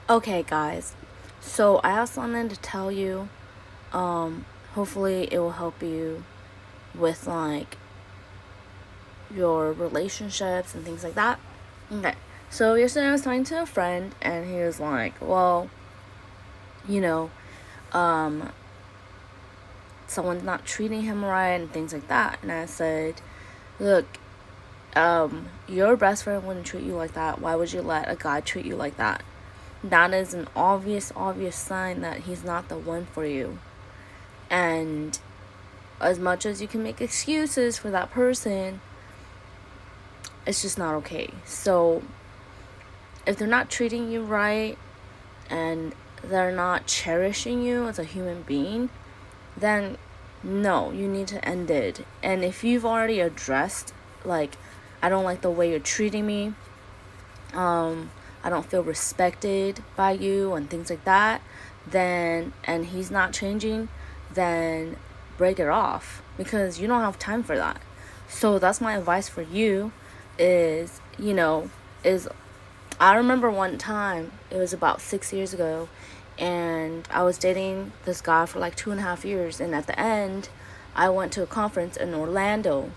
Okay, guys. So I have something to tell you. Hopefully it will help you with like your relationships and things like that. Okay. So yesterday I was talking to a friend and he was like, well, you know, um, someone's not treating him right and things like that. And I said, look, your best friend wouldn't treat you like that. Why would you let a guy treat you like that? That is an obvious sign that he's not the one for you. And as much as you can make excuses for that person, it's just not okay. So if they're not treating you right and they're not cherishing you as a human being, then no, you need to end it. And if you've already addressed, like, I don't like the way you're treating me, I don't feel respected by you and things like that, then, and he's not changing, then break it off, because you don't have time for that. So that's my advice for you is, I remember one time, it was about 6 years ago, and I was dating this guy for like 2.5 years, and at the end, I went to a conference in Orlando,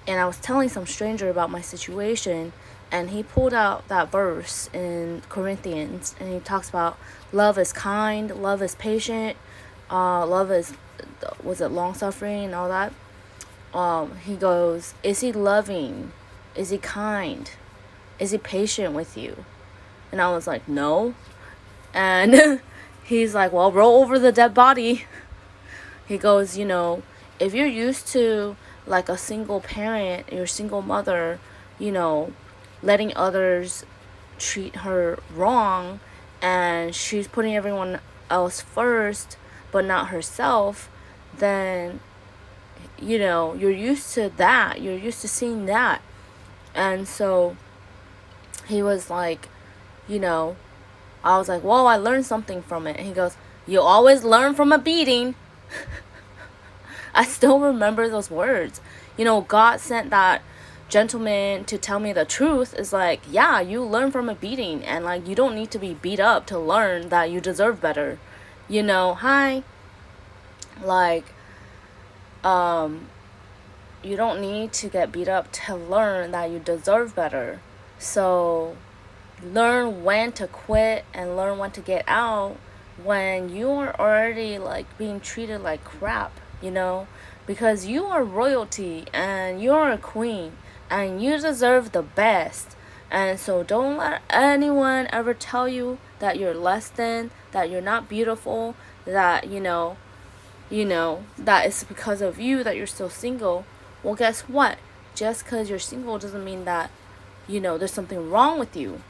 and I was telling some stranger about my situation, and he pulled out that verse in Corinthians, and he talks about love is kind, love is patient, love is, was it long suffering and all that. He goes, is he loving? Is he kind? Is he patient with you? And I was like, no. And he's like, well, roll over the dead body. He goes, if you're used to like a single parent, your single mother, letting others treat her wrong, and she's putting everyone else first but not herself, then you're used to that, you're used to seeing that. And so he was like, I was like, well, I learned something from it. And he goes, you always learn from a beating. I still remember those words. God sent that gentleman to tell me the truth. Is like, yeah, you learn from a beating, and like, you don't need to be beat up to learn that you deserve better. Hi. Like, you don't need to get beat up to learn that you deserve better. So learn when to quit and learn when to get out when you are already like being treated like crap, because you are royalty and you're a queen and you deserve the best. And so don't let anyone ever tell you that you're less than, that you're not beautiful, that that it's because of you that you're still single. Well, guess what? Just because you're single doesn't mean that there's something wrong with you.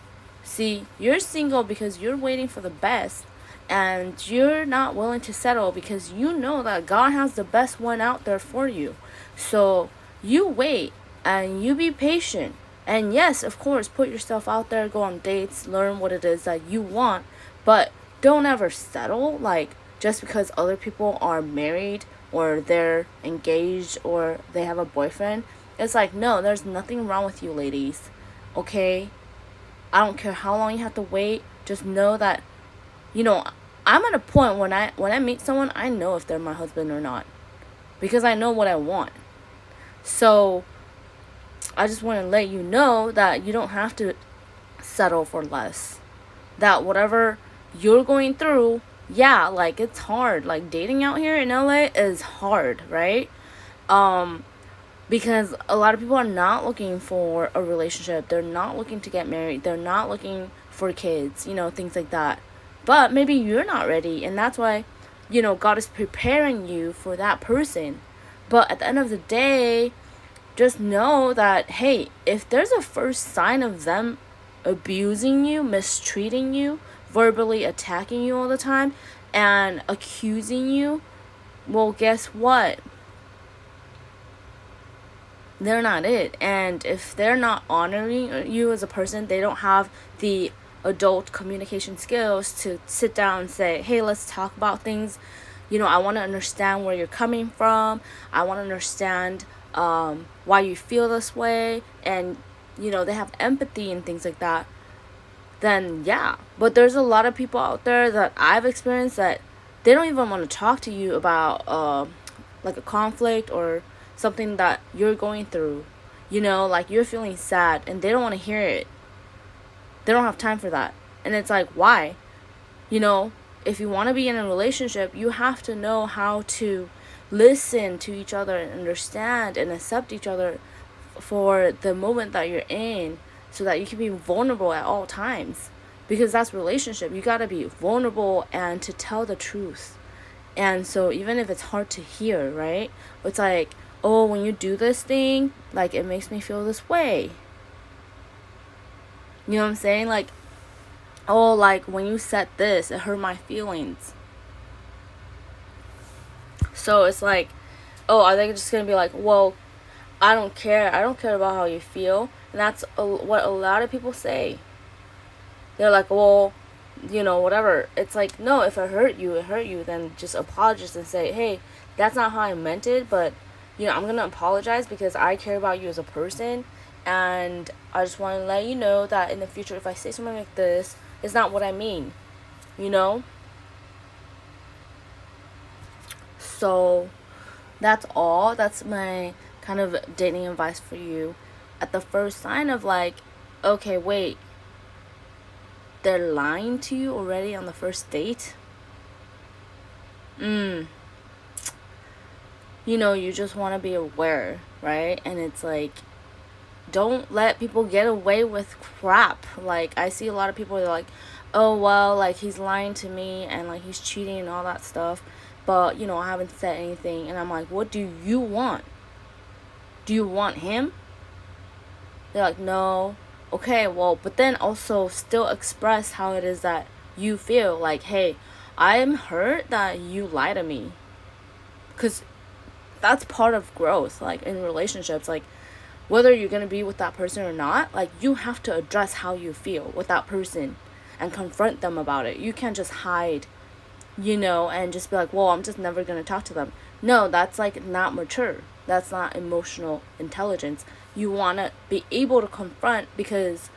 See, you're single because you're waiting for the best, and you're not willing to settle because you know that God has the best one out there for you. So you wait and you be patient. And yes, of course, put yourself out there, go on dates, learn what it is that you want, but don't ever settle like just because other people are married or they're engaged or they have a boyfriend. It's like, no, there's nothing wrong with you, ladies. Okay? I don't care how long you have to wait. Just know that, I'm at a point when I meet someone, I know if they're my husband or not, because I know what I want. So I just want to let you know that you don't have to settle for less. That whatever you're going through, yeah, like it's hard. Like dating out here in LA is hard, right? Because a lot of people are not looking for a relationship. They're not looking to get married. They're not looking for kids, things like that. But maybe you're not ready, and that's why, God is preparing you for that person. But at the end of the day, just know that, hey, if there's a first sign of them abusing you, mistreating you, verbally attacking you all the time, and accusing you, well, guess what? They're not it. And if they're not honoring you as a person, they don't have the adult communication skills to sit down and say, hey, let's talk about things. I want to understand where you're coming from. I want to understand why you feel this way. And they have empathy and things like that. then yeah. But there's a lot of people out there that I've experienced that they don't even want to talk to you about like a conflict or something that you're going through. Like you're feeling sad and they don't want to hear it. They don't have time for that. And it's like, why? If you want to be in a relationship, you have to know how to listen to each other and understand and accept each other for the moment that you're in, so that you can be vulnerable at all times, because that's relationship. You got to be vulnerable and to tell the truth. And so even if it's hard to hear, right, it's like, oh, when you do this thing, like, it makes me feel this way. You know what I'm saying? Like, oh, like, when you said this, it hurt my feelings. So it's like, oh, are they just gonna be like, well, I don't care about how you feel? And that's what a lot of people say. They're like, well, whatever. It's like, no, if it hurt you, then just apologize and say, hey, that's not how I meant it, but I'm gonna apologize because I care about you as a person, and I just want to let you know that in the future, if I say something like this, it's not what I mean. So that's all. That's my kind of dating advice for you. At the first sign of like, okay, wait, they're lying to you already on the first date. You just want to be aware, right? And it's like, don't let people get away with crap. Like, I see a lot of people, they're like, oh, well, like, he's lying to me and like he's cheating and all that stuff, but I haven't said anything. And I'm like, what do you want? Do you want him? They're like, no. Okay, well, but then also still express how it is that you feel. Like, hey, I'm hurt that you lie to me. Because that's part of growth, like, in relationships. Like, whether you're going to be with that person or not, like, you have to address how you feel with that person and confront them about it. You can't just hide, and just be like, well, I'm just never going to talk to them. No, that's, like, not mature. That's not emotional intelligence. You want to be able to confront, because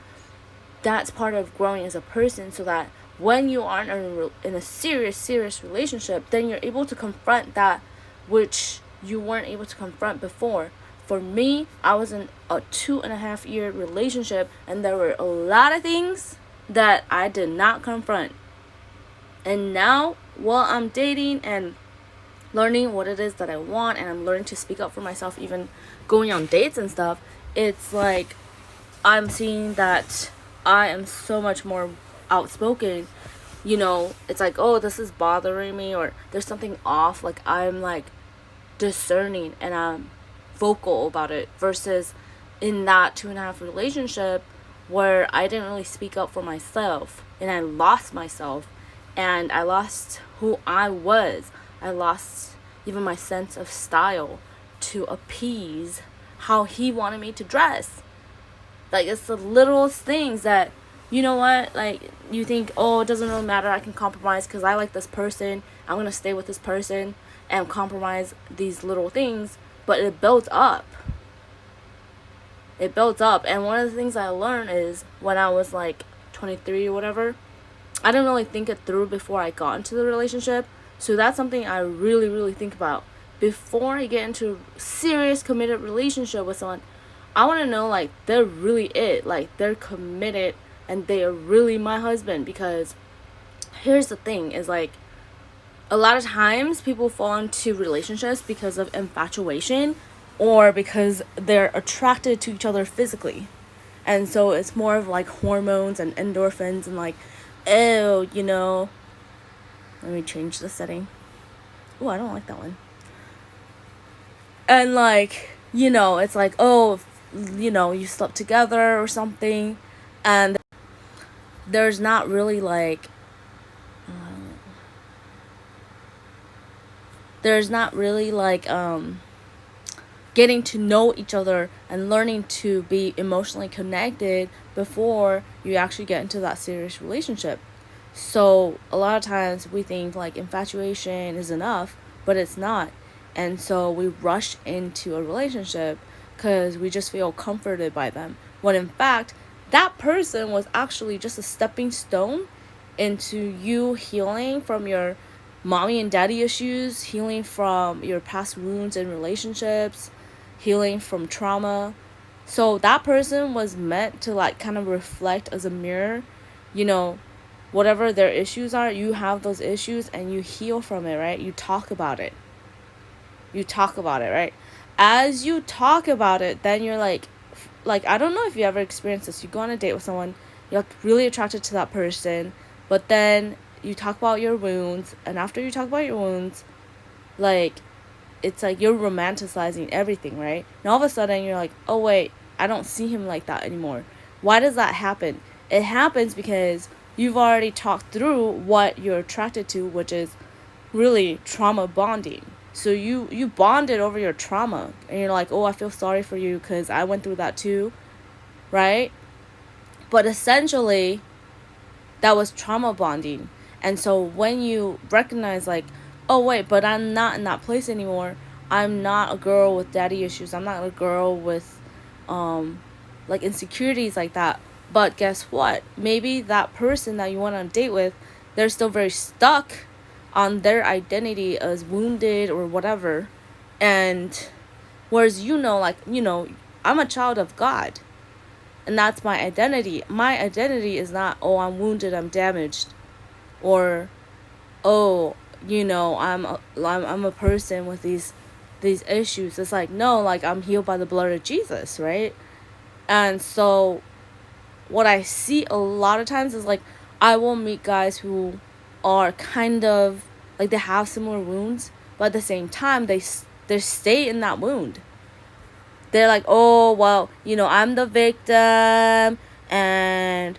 that's part of growing as a person, so that when you are in a serious relationship, then you're able to confront that which you weren't able to confront before. For me, I was in a 2.5-year relationship, and there were a lot of things that I did not confront. And now, while I'm dating and learning what it is that I want, and I'm learning to speak up for myself, even going on dates and stuff, it's like I'm seeing that I am so much more outspoken. It's like, oh, this is bothering me, or there's something off. Like, I'm like discerning and I'm vocal about it, versus in that 2.5 relationship where I didn't really speak up for myself, and I lost myself, and I lost who I was. I lost even my sense of style to appease how he wanted me to dress. Like, it's the littlest things that, like, you think, oh, it doesn't really matter, I can compromise because I like this person, I'm gonna stay with this person and compromise these little things. But it builds up. And one of the things I learned is, when I was like 23 or whatever, I didn't really think it through before I got into the relationship. So that's something I really, really think about. Before I get into a serious committed relationship with someone, I want to know, like, they're really it. Like, they're committed and they are really my husband. Because here's the thing, is like, a lot of times people fall into relationships because of infatuation, or because they're attracted to each other physically. And so it's more of like hormones and endorphins, and like, oh, let me change the setting. Oh, I don't like that one. And like, it's like, oh, you slept together or something, and there's not really like, getting to know each other and learning to be emotionally connected before you actually get into that serious relationship. So a lot of times we think like infatuation is enough, but it's not. And so we rush into a relationship because we just feel comforted by them, when in fact that person was actually just a stepping stone into you healing from your mommy and daddy issues, healing from your past wounds and relationships, healing from trauma. So that person was meant to like kind of reflect as a mirror, you know, whatever their issues are, you have those issues and you heal from it, right? You talk about it. You talk about it, right? As you talk about it, then you're like I don't know if you ever experienced this. You go on a date with someone, you're really attracted to that person, but then you talk about your wounds, and after you talk about your wounds, like it's like you're romanticizing everything, right? And all of a sudden you're like, oh wait, I don't see him like that anymore. Why does that happen? It happens because you've already talked through what you're attracted to, which is really trauma bonding. So you bonded over your trauma, and you're like, oh, I feel sorry for you because I went through that too, right? But essentially that was trauma bonding. And so when you recognize like, oh wait, but I'm not in that place anymore, I'm not a girl with daddy issues, I'm not a girl with like insecurities like that, but guess what, maybe that person that you went on a date with, they're still very stuck on their identity as wounded or whatever. And whereas like I'm a child of God, and that's my identity. My identity is not, oh, I'm wounded, I'm damaged, or oh, I'm a person with these issues. It's like, no, like I'm healed by the blood of Jesus, right? And so what I see a lot of times is like I will meet guys who are kind of like they have similar wounds, but at the same time they stay in that wound. They're like, oh well, I'm the victim, and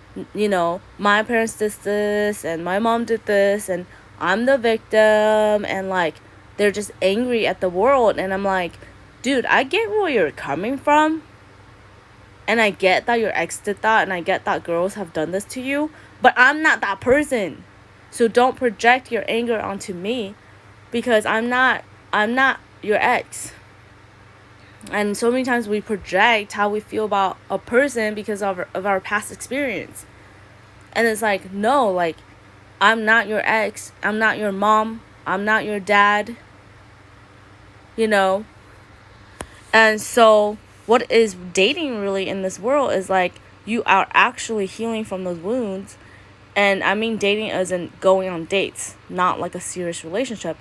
my parents did this and my mom did this and I'm the victim, and like they're just angry at the world. And I'm like, dude, I get where you're coming from, and I get that your ex did that, and I get that girls have done this to you, but I'm not that person. So don't project your anger onto me, because I'm not your ex. And so many times we project how we feel about a person because of our past experience. And it's like, no, like I'm not your ex, I'm not your mom, I'm not your dad, And so what is dating really in this world is like you are actually healing from those wounds. And I mean dating as in going on dates, not like a serious relationship.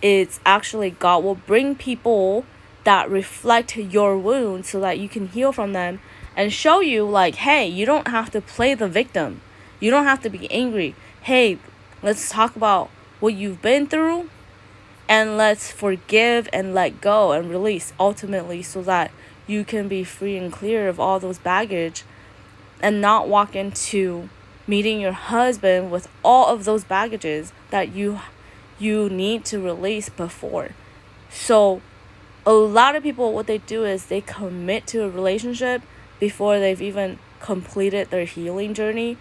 It's actually God will bring people that reflect your wounds so that you can heal from them, and show you like, hey, you don't have to play the victim. You don't have to be angry. Hey, let's talk about what you've been through, and let's forgive and let go and release ultimately, so that you can be free and clear of all those baggage, and not walk into meeting your husband with all of those baggages that you need to release before. So a lot of people, what they do is they commit to a relationship before they've even completed their healing journey.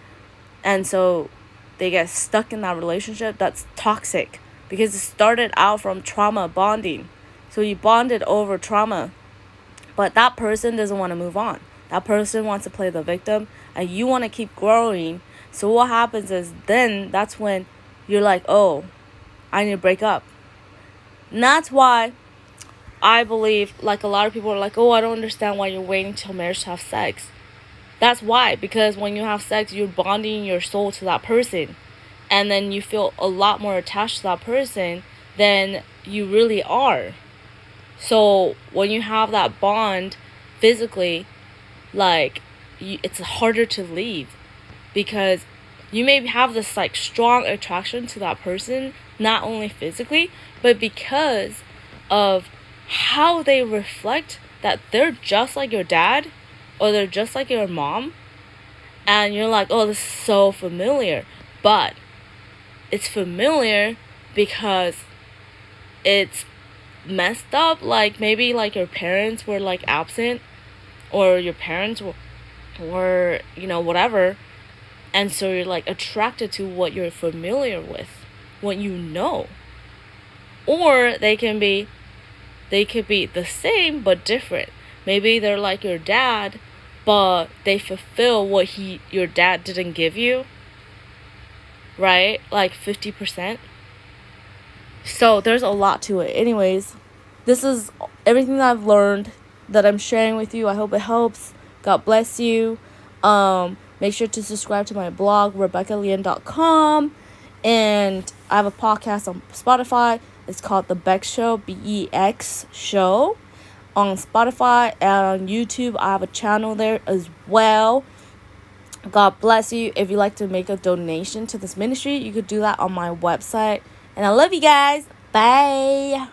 And so they get stuck in that relationship that's toxic, because it started out from trauma bonding. So you bonded over trauma, but that person doesn't want to move on. That person wants to play the victim, and you want to keep growing. So what happens is then that's when you're like, oh, I need to break up. And that's why I believe, like, a lot of people are like, oh, I don't understand why you're waiting till marriage to have sex. That's why, because when you have sex, you're bonding your soul to that person. And then you feel a lot more attached to that person than you really are. So when you have that bond physically, like, it's harder to leave, because you may have this like strong attraction to that person, not only physically, but because of how they reflect that they're just like your dad, or they're just like your mom. And you're like, oh, this is so familiar. But it's familiar because it's messed up. Like maybe like your parents were like absent, or your parents were whatever. And so you're like attracted to what you're familiar with, what you know. Or they could be the same but different. Maybe they're like your dad, but they fulfill what your dad didn't give you, right? Like 50%. So there's a lot to it. Anyways, this is everything that I've learned that I'm sharing with you. I hope it helps. God bless you. Make sure to subscribe to my blog, rebekkalien.com. And I have a podcast on Spotify. It's called The Beck Show, BEX Show, on Spotify. And on YouTube, I have a channel there as well. God bless you. If you'd like to make a donation to this ministry, you could do that on my website. And I love you guys. Bye.